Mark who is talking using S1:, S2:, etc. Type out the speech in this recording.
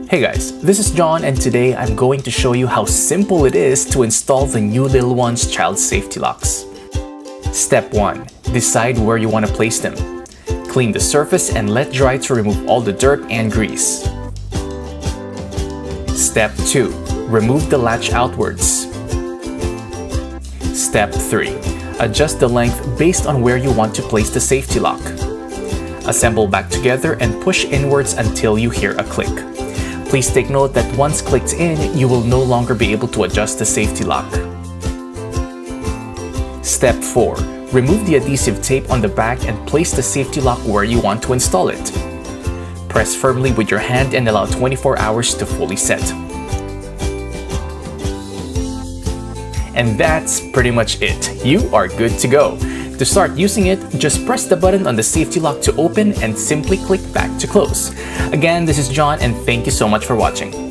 S1: Hey guys, this is John and today I'm going to show you how simple it is to install the new Little One's child safety locks. Step 1. Decide where you want to place them. Clean the surface and let dry to remove all the dirt and grease. Step 2. Remove the latch outwards. Step 3. Adjust the length based on where you want to place the safety lock. Assemble back together and push inwards until you hear a click. Please take note that once clicked in, you will no longer be able to adjust the safety lock. Step 4. Remove the adhesive tape on the back and place the safety lock where you want to install it. Press firmly with your hand and allow 24 hours to fully set. And that's pretty much it. You are good to go. To start using it, just press the button on the safety lock to open and simply click back to close. Again, this is John and thank you so much for watching.